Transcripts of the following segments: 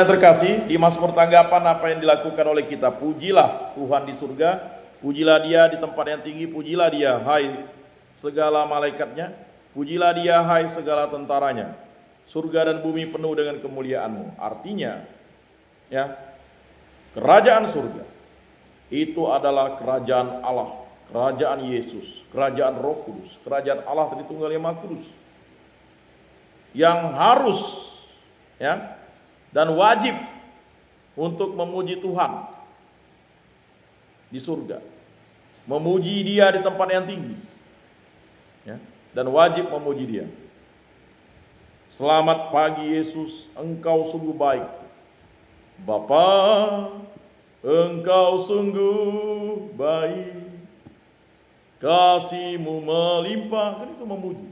Yang terkasih, di Mazmur tanggapan apa yang dilakukan oleh kita. Pujilah Tuhan di surga, pujilah Dia di tempat yang tinggi, pujilah Dia hai segala malaikatnya, pujilah Dia hai segala tentaranya. Surga dan bumi penuh dengan kemuliaan-Mu. Artinya, ya, kerajaan surga itu adalah kerajaan Allah, kerajaan Yesus, kerajaan Roh Kudus, kerajaan Allah Tritunggal Yang Maha Kudus, yang harus, ya, dan wajib untuk memuji Tuhan di surga, memuji Dia di tempat yang tinggi, ya, dan wajib memuji Dia. Selamat pagi Yesus, Engkau sungguh baik. Bapa, Engkau sungguh baik, kasih-Mu melimpah. Kan itu memuji,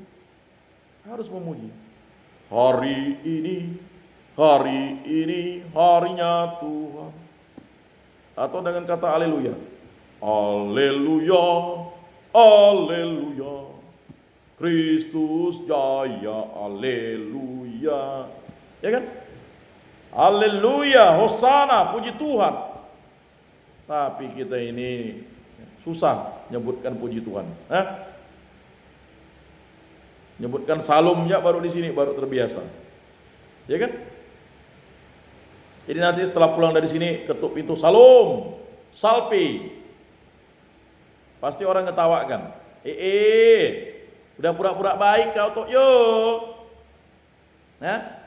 harus memuji. Hari ini harinya Tuhan. Atau dengan kata haleluya. Haleluya, haleluya. Kristus jaya, haleluya. Ya kan? Haleluya, hosana, puji Tuhan. Tapi kita ini susah nyebutkan puji Tuhan. Nyebutkan salumnya baru di sini, baru terbiasa. Ya kan? Jadi nanti setelah pulang dari sini ketuk pintu, salum, salpi. Pasti orang ngetawakan. Udah pura-pura baik kau tuh, yuk. Nah,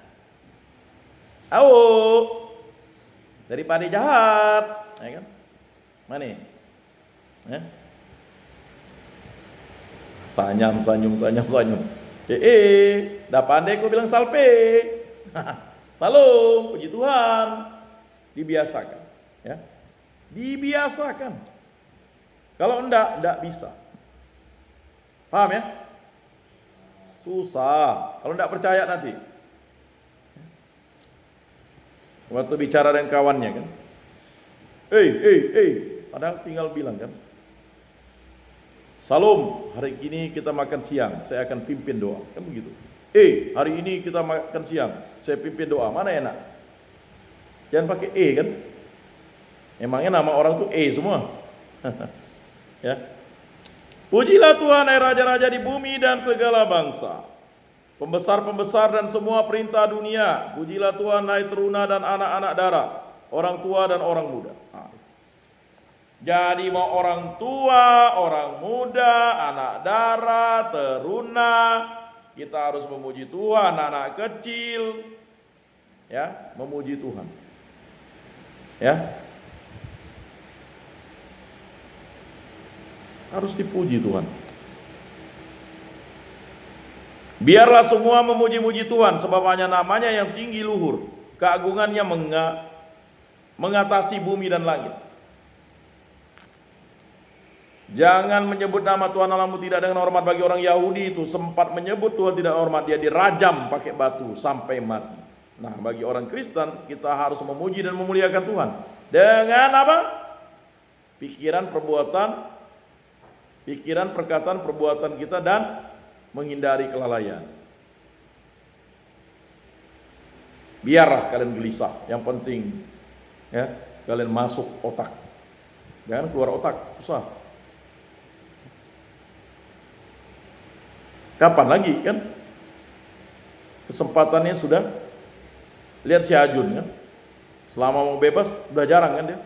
daripada jahat, ya kan? Mana? Sanyam. Dah pandai kau bilang salpe. Salam, puji Tuhan. Dibiasakan, ya. Dibiasakan. Kalau enggak bisa. Paham ya? Susah. Kalau enggak percaya nanti. Waktu bicara dengan kawannya kan. Padahal tinggal bilang kan. Salam, hari ini kita makan siang, saya akan pimpin doa. Kan begitu. Hari ini kita makan siang, saya pimpin doa. Mana enak? Jangan pakai kan? Emangnya nama orang tuh semua. Ya. Pujilah Tuhan, hai raja-raja di bumi dan segala bangsa, pembesar-pembesar dan semua perintah dunia. Pujilah Tuhan, hai teruna dan anak-anak darah, orang tua dan orang muda. Jadi mau orang tua, orang muda, anak darah, teruna, kita harus memuji Tuhan. Anak kecil, ya, memuji Tuhan. Ya, harus dipuji Tuhan. Biarlah semua memuji-muji Tuhan, sebab hanya namanya yang tinggi luhur, keagungannya mengatasi bumi dan langit. Jangan menyebut nama Tuhan Allahmu tidak dengan hormat. Bagi orang Yahudi itu sempat menyebut Tuhan tidak hormat, dia dirajam pakai batu sampai mati. Nah, bagi orang Kristen kita harus memuji dan memuliakan Tuhan dengan apa? Pikiran, perkataan, perbuatan kita, dan menghindari kelalaian. Biarlah kalian gelisah, yang penting, ya, kalian masuk otak, jangan keluar otak, susah. Kapan lagi kan? Kesempatannya sudah. Lihat si Ajun kan, selama mau bebas udah jarang kan dia.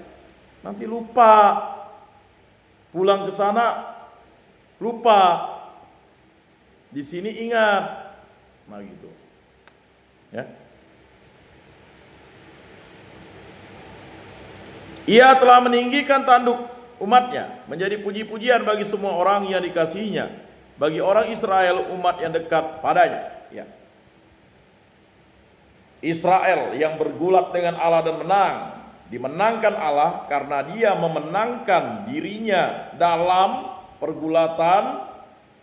Nanti lupa. Pulang ke sana lupa. Di sini ingat. Nah gitu. Ya. Ia telah meninggikan tanduk umatnya, menjadi puji-pujian bagi semua orang yang dikasihinya, bagi orang Israel umat yang dekat padanya. Ya. Israel yang bergulat dengan Allah dan dimenangkan Allah karena dia memenangkan dirinya dalam pergulatan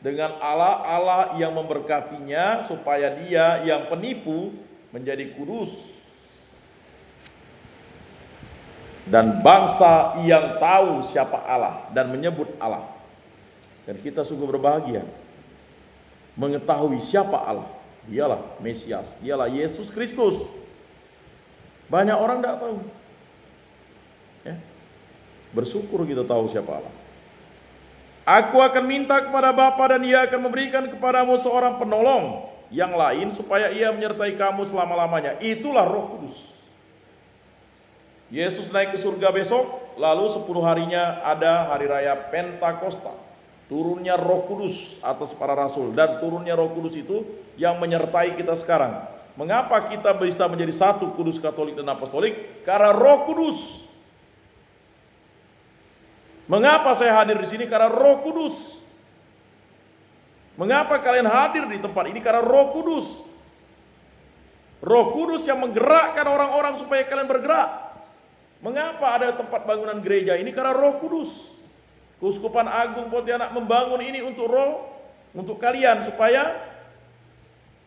dengan Allah yang memberkatinya supaya dia yang penipu menjadi kudus, dan bangsa yang tahu siapa Allah dan menyebut Allah. Dan kita sungguh berbahagia mengetahui siapa Allah. Dialah Mesias, dialah Yesus Kristus. Banyak orang tidak tahu. Ya. Bersyukur kita tahu siapa Allah. Aku akan minta kepada Bapa dan Ia akan memberikan kepadamu seorang penolong yang lain supaya Ia menyertai kamu selama-lamanya. Itulah Roh Kudus. Yesus naik ke surga besok, lalu 10 harinya ada hari raya Pentakosta. Turunnya Roh Kudus atas para rasul, dan turunnya Roh Kudus itu yang menyertai kita sekarang. Mengapa kita bisa menjadi satu, Kudus, Katolik dan Apostolik? Karena Roh Kudus. Mengapa saya hadir di sini? Karena Roh Kudus. Mengapa kalian hadir di tempat ini? Karena Roh Kudus. Roh Kudus yang menggerakkan orang-orang supaya kalian bergerak. Mengapa ada tempat bangunan gereja ini? Karena Roh Kudus. Keuskupan Agung Pontianak membangun ini untuk untuk kalian, supaya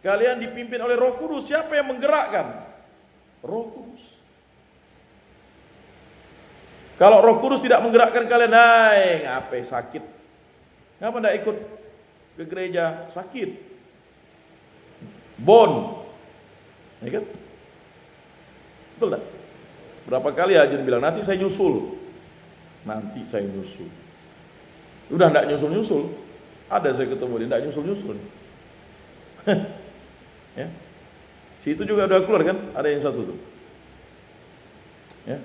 kalian dipimpin oleh Roh Kudus. Siapa yang menggerakkan? Roh Kudus. Kalau Roh Kudus tidak menggerakkan kalian, ngapain sakit? Ngapa tidak ikut ke gereja? Sakit. Bon. Ya kan? Betul tak? Berapa kali Ajun bilang, nanti saya nyusul. Nanti saya nyusul. Udah tidak nyusul-nyusul. Ada saya ketemu dia, tidak nyusul-nyusul. Ya. Situ juga udah keluar kan? Ada yang satu tuh. Ya.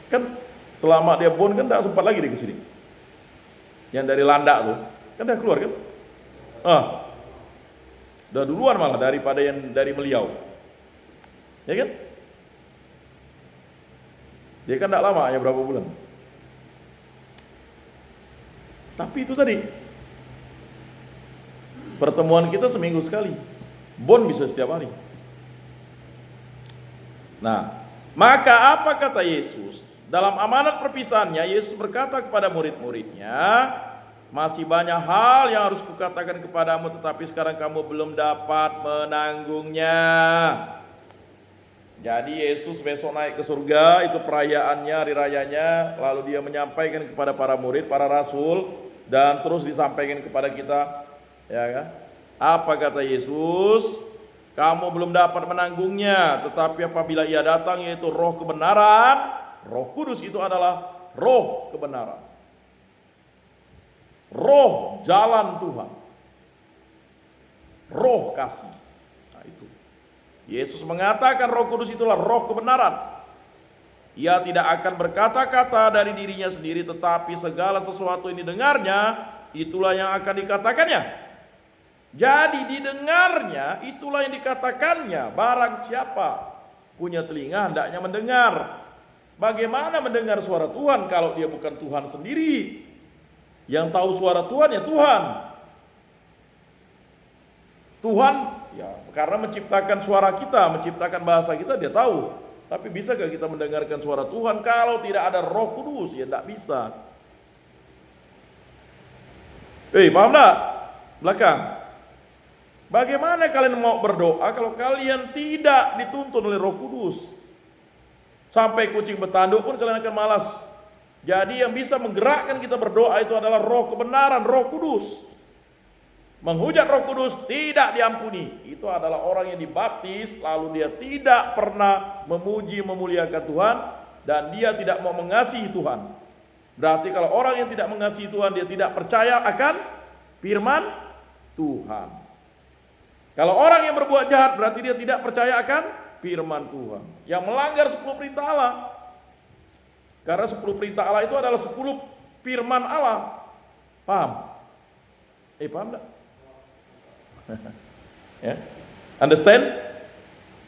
Kan selama dia Bon kan tidak sempat lagi dia ke sini. Yang dari Landak tuh, kan udah keluar kan? Udah duluan malah daripada yang dari Meliau. Ya kan? Dia kan tidak lama, hanya berapa bulan. Tapi itu tadi, pertemuan kita seminggu sekali. Bon bisa setiap hari. Nah, maka apa kata Yesus? Dalam amanat perpisahannya, Yesus berkata kepada murid-muridnya, masih banyak hal yang harus kukatakan kepadamu, tetapi sekarang kamu belum dapat menanggungnya. Jadi Yesus besok naik ke surga, itu perayaannya, hari rayanya, lalu dia menyampaikan kepada para murid, para rasul, dan terus disampaikan kepada kita, ya kan? Apa kata Yesus? Kamu belum dapat menanggungnya, tetapi apabila Ia datang, yaitu Roh kebenaran, Roh Kudus itu adalah Roh kebenaran, Roh jalan Tuhan, Roh kasih. Nah itu Yesus mengatakan Roh Kudus itulah Roh kebenaran. Ia tidak akan berkata-kata dari dirinya sendiri, tetapi segala sesuatu yang didengarnya, itulah yang akan dikatakannya. Jadi didengarnya, itulah yang dikatakannya. Barang siapa punya telinga, hendaknya mendengar. Bagaimana mendengar suara Tuhan kalau dia bukan Tuhan sendiri? Yang tahu suara Tuhan ya Tuhan. Tuhan ya karena menciptakan suara kita, menciptakan bahasa kita, dia tahu. Tapi bisakah kita mendengarkan suara Tuhan kalau tidak ada Roh Kudus? Ya tidak bisa. Paham tak? Belakang. Bagaimana kalian mau berdoa kalau kalian tidak dituntun oleh Roh Kudus? Sampai kucing bertanduk pun kalian akan malas. Jadi yang bisa menggerakkan kita berdoa itu adalah Roh kebenaran, Roh Kudus. Menghujat Roh Kudus tidak diampuni. Itu adalah orang yang dibaptis lalu dia tidak pernah memuji memuliakan Tuhan, dan dia tidak mau mengasihi Tuhan. Berarti kalau orang yang tidak mengasihi Tuhan, dia tidak percaya akan firman Tuhan. Kalau orang yang berbuat jahat, berarti dia tidak percaya akan firman Tuhan. Yang melanggar 10 perintah Allah. Karena 10 perintah Allah itu adalah 10 firman Allah. Paham? Paham enggak? Ya. Understand?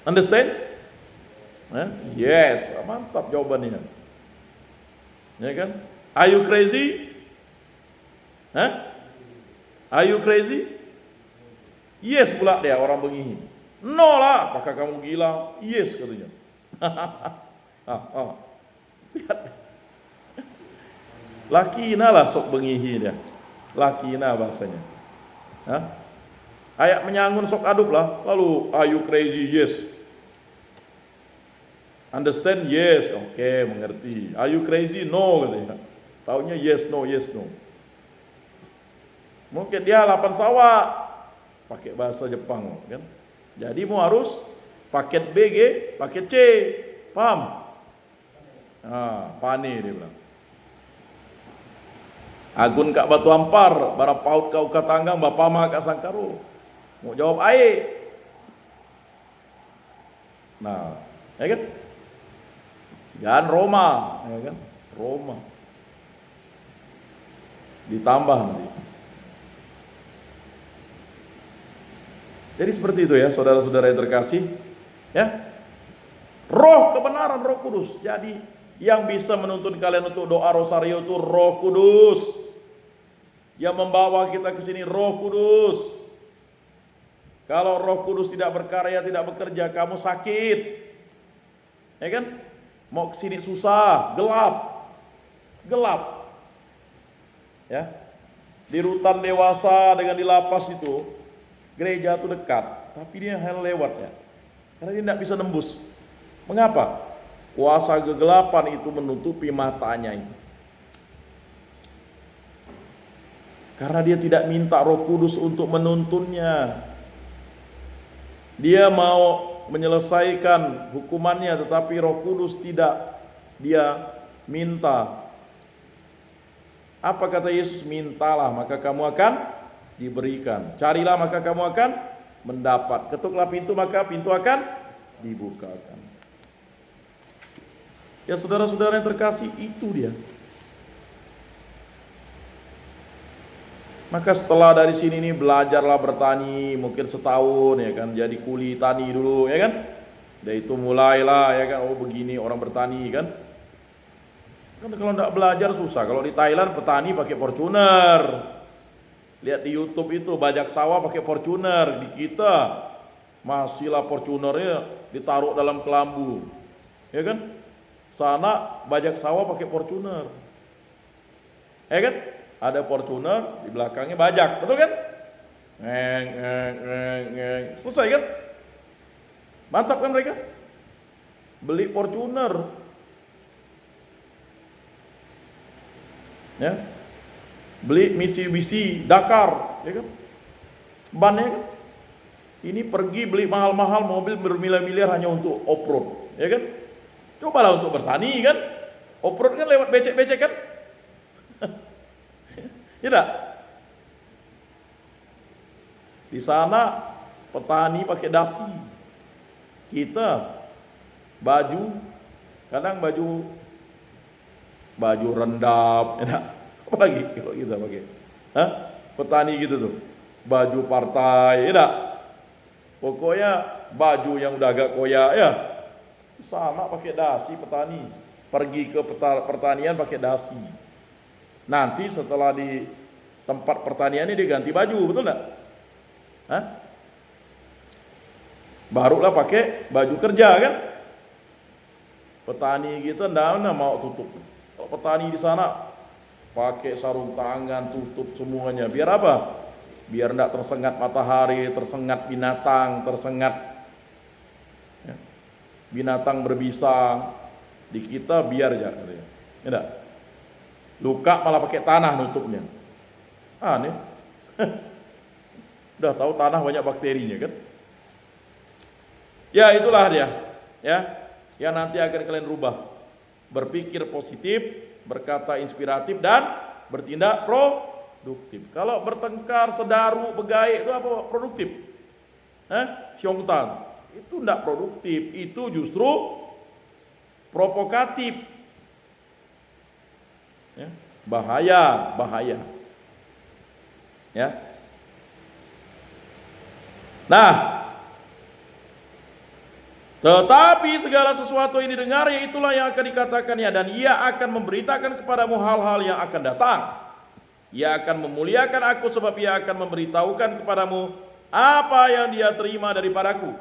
Understand? Yes, mantap jawabannya. Ya kan? Are you crazy? Are you crazy? Yes pula dia orang bengihi. No lah, apakah kamu gila? Yes katanya. Lihat. Lakina lah sok bengihi dia. Lakina bahasanya. Ayat menyangun sok adup lah. Lalu are you crazy? Yes. Understand? Yes. Oke, mengerti. Are you crazy? No katanya. Taunya yes no, yes no. Mungkin dia 8 sawah pakai bahasa Jepang kan. Jadi mau harus Paket B, paket C. Paham? Pane dia bilang. Agun kak batu ampar, bara paut kau katanggang, bapa mah kak sangkaro. Mau jawab air. Nah, ya kan? Kan Roma, ya kan? Roma. Ditambah nanti. Jadi seperti itu ya, saudara-saudara yang terkasih, ya. Roh kebenaran, Roh Kudus. Jadi yang bisa menuntun kalian untuk doa rosario itu Roh Kudus. Yang membawa kita ke sini Roh Kudus. Kalau Roh Kudus tidak berkarya, tidak bekerja, kamu sakit. Ya kan? Mau ke sini susah, gelap. Gelap. Ya. Di rutan dewasa dengan di lapas itu, gereja itu dekat, tapi dia hanya lewat ya. Karena dia tidak bisa nembus. Mengapa? Kuasa kegelapan itu menutupi matanya itu. Karena dia tidak minta Roh Kudus untuk menuntunnya. Dia mau menyelesaikan hukumannya, tetapi Roh Kudus tidak dia minta. Apa kata Yesus? Mintalah maka kamu akan diberikan. Carilah maka kamu akan mendapat. Ketuklah pintu maka pintu akan dibukakan. Ya saudara-saudara yang terkasih, itu dia. Maka setelah dari sini nih belajarlah bertani, mungkin setahun ya kan, jadi kuli tani dulu ya kan. Dan itu mulailah ya kan, oh begini orang bertani kan. Kan kalau tidak belajar susah. Kalau di Thailand petani pakai Fortuner. Lihat di YouTube itu bajak sawah pakai Fortuner. Di kita masihlah Fortunernya ditaruh dalam kelambu. Ya kan? Sana bajak sawah pakai Fortuner. Ya kan? Ada Fortuner, di belakangnya bajak, betul kan? Ngeng. Selesai kan? Mantap kan mereka? Beli Fortuner. Ya. Beli Mitsubishi Dakar, ya kan? Bannya kan? Ini pergi beli mahal-mahal mobil bermiliar-miliar hanya untuk off-road, ya kan? Cobalah untuk bertani kan? Off-road kan lewat becek-becek kan? Ya enggak? Di sana petani pakai dasi. Kita baju kadang baju rendap, ya enggak? Apa lagi kalau kita pakai? Petani gitu tuh. Baju partai, ya enggak? Pokoknya baju yang udah agak koyak ya. Sama pakai dasi petani. Pergi ke pertanian pakai dasi. Nanti setelah di tempat pertanian ini diganti baju, betul enggak? Barulah pakai baju kerja kan? Petani kita enggak mau tutup. Kalau petani di sana pakai sarung tangan, tutup semuanya. Biar apa? Biar enggak tersengat matahari, tersengat binatang, binatang berbisa. Di kita biar ya, katanya. Enggak. Luka malah pakai tanah nutupnya. Aneh. Udah tahu tanah banyak bakterinya kan? Ya itulah dia. Ya, yang nanti akan kalian rubah. Berpikir positif, berkata inspiratif dan bertindak produktif. Kalau bertengkar, sedaru, begaik itu apa produktif? Syongtan. Itu tidak produktif, itu justru provokatif. Ya, bahaya. Ya. Nah, tetapi segala sesuatu ini dengar, itulah yang akan dikatakannya, dan ia akan memberitakan kepadamu hal-hal yang akan datang. Ia akan memuliakan aku, sebab ia akan memberitahukan kepadamu apa yang dia terima daripadaku.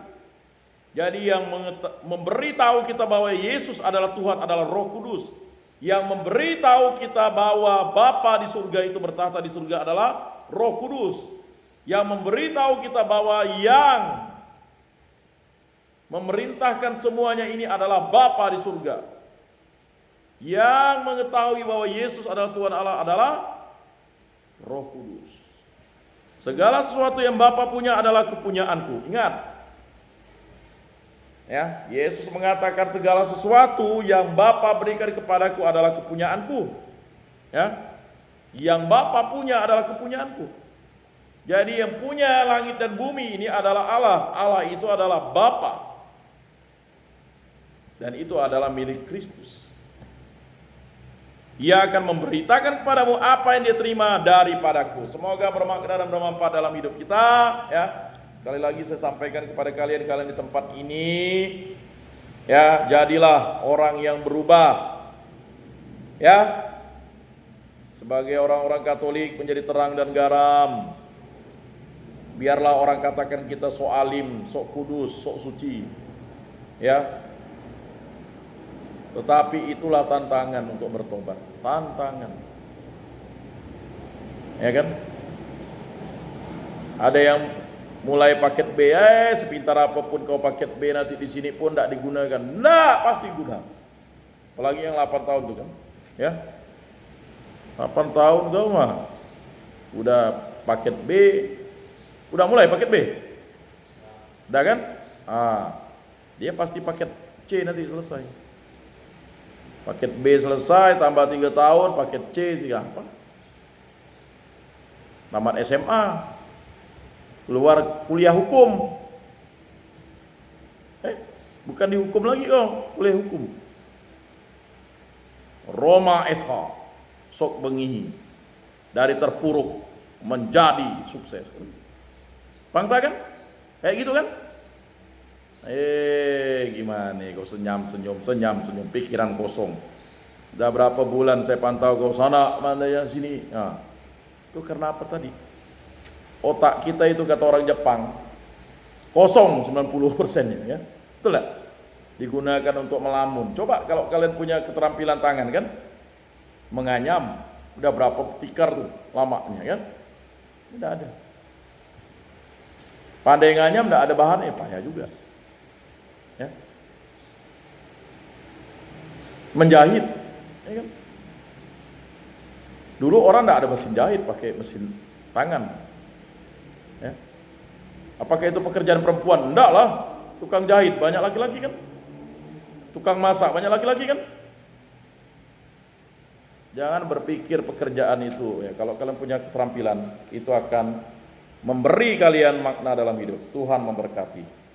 Jadi yang memberitahu kita bahwa Yesus adalah Tuhan adalah Roh Kudus. Yang memberitahu kita bahwa Bapa di surga itu bertahta di surga adalah Roh Kudus. Yang memberitahu kita bahwa yang memerintahkan semuanya ini adalah Bapa di surga. Yang mengetahui bahwa Yesus adalah Tuhan Allah adalah Roh Kudus. Segala sesuatu yang Bapa punya adalah kepunyaanku. Ingat. Ya, Yesus mengatakan segala sesuatu yang Bapa berikan kepadaku adalah kepunyaanku. Ya. Yang Bapa punya adalah kepunyaanku. Jadi yang punya langit dan bumi ini adalah Allah. Allah itu adalah Bapa. Dan itu adalah milik Kristus. Ia akan memberitakan kepadamu apa yang dia terima daripadaku. Semoga bermakna dan bermanfaat dalam hidup kita, ya. Sekali lagi saya sampaikan kepada kalian di tempat ini, ya, jadilah orang yang berubah. Ya. Sebagai orang-orang Katolik menjadi terang dan garam. Biarlah orang katakan kita sok alim, sok kudus, sok suci. Ya. Tetapi itulah tantangan untuk bertobat. Tantangan. Ya kan? Ada yang mulai paket B, sepintar apapun kau paket B nanti di sini pun tidak digunakan. Nah, pasti guna. Apalagi yang 8 tahun itu kan. Ya. 8 tahun kau mah udah paket B, udah mulai paket B. Udah kan? Dia pasti paket C nanti selesai. Paket B selesai, tambah 3 tahun, paket C 3 apa? Tamat SMA, keluar kuliah hukum. Bukan dihukum lagi kuliah hukum. Roma SH, sok bengihi, dari terpuruk menjadi sukses. Bangta kan? Kayak gitu kan? Gimana kau senyum, pikiran kosong. Udah berapa bulan saya pantau kau sana, mana yang sini. Nah, itu karena apa tadi? Otak kita itu kata orang Jepang, kosong 90% ya. Betul lah? Digunakan untuk melamun. Coba kalau kalian punya keterampilan tangan kan, menganyam, udah berapa tikar tuh lamanya kan? Tidak ada. Pandai nganyam, tidak ada bahannya, payah juga. Ya. Menjahit, ya kan? Dulu orang tidak ada mesin jahit, pakai mesin tangan. Ya. Apakah itu pekerjaan perempuan? Enggak lah. Tukang jahit banyak laki-laki kan? Tukang masak banyak laki-laki kan? Jangan berpikir pekerjaan itu, ya, kalau kalian punya keterampilan, itu akan memberi kalian makna dalam hidup. Tuhan memberkati.